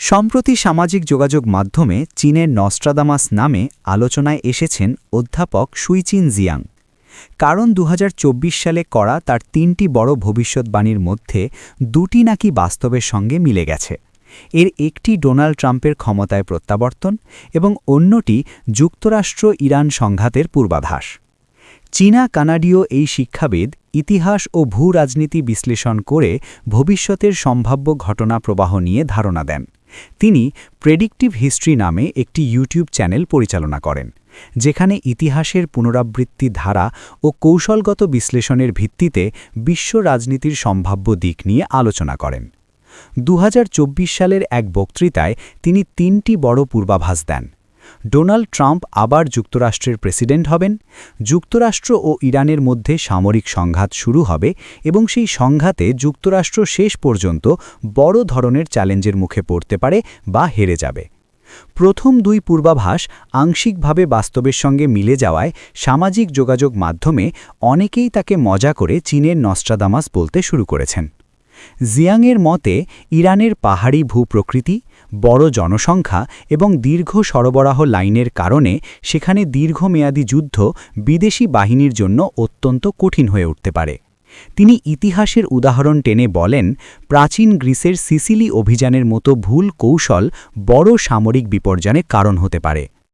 সম্প্রতি সামাজিক যোগাযোগ মাধ্যমে চীনের নস্ট্রাদামাস নামে আলোচনায় এসেছেন অধ্যাপক সুইচিন জিয়াং। কারণ ২০২৪ সালে করা তার ৩টি বড় ভবিষ্যৎবাণীর মধ্যে দুটি নাকি বাস্তবের সঙ্গে মিলে গেছে। এর একটি ডোনাল্ড ট্রাম্পের ক্ষমতায় প্রত্যাবর্তন এবং অন্যটি যুক্তরাষ্ট্র-ইরান সংঘাতের পূর্বাভাস। চীনা কানাডীয় এই শিক্ষাবিদ ইতিহাস ও ভূ-রাজনীতি বিশ্লেষণ করে ভবিষ্যতের সম্ভাব্য ঘটনা প্রবাহ নিয়ে ধারণা দেন। তিনি প্রেডিক্টিভ হিস্ট্রি নামে একটি ইউটিউব চ্যানেল পরিচালনা করেন, যেখানে ইতিহাসের পুনরাবৃত্তি ধারা ও কৌশলগত বিশ্লেষণের ভিত্তিতে বিশ্ব রাজনীতির সম্ভাব্য দিক নিয়ে আলোচনা করেন। ২০২৪ সালের এক বক্তৃতায় তিনি ৩টি বড় পূর্বাভাস দেন। ডোনাল্ড ট্রাম্প আবার যুক্তরাষ্ট্রের প্রেসিডেন্ট হবেন, যুক্তরাষ্ট্র ও ইরানের মধ্যে সামরিক সংঘাত শুরু হবে এবং সেই সংঘাতে যুক্তরাষ্ট্র শেষ পর্যন্ত বড় ধরনের চ্যালেঞ্জের মুখে পড়তে পারে বা হেরে যাবে। প্রথম দুই পূর্বাভাস আংশিকভাবে বাস্তবের সঙ্গে মিলে যাওয়ায় সামাজিক যোগাযোগ মাধ্যমে অনেকেই তাকে মজা করে চীনের নস্ট্রাদামাস বলতে শুরু করেছেন। জিয়াংয়ের মতে ইরানের পাহাড়ি ভূপ্রকৃতি, বড় জনসংখ্যা এবং দীর্ঘ সরবরাহ লাইনের কারণে সেখানে দীর্ঘমেয়াদী যুদ্ধ বিদেশি বাহিনীর জন্য অত্যন্ত কঠিন হয়ে উঠতে পারে। তিনি ইতিহাসের উদাহরণ টেনে বলেন, প্রাচীন গ্রিসের সিসিলি অভিযানের মতো ভুল কৌশল বড় সামরিক বিপর্যয়ের কারণ হতে পারে।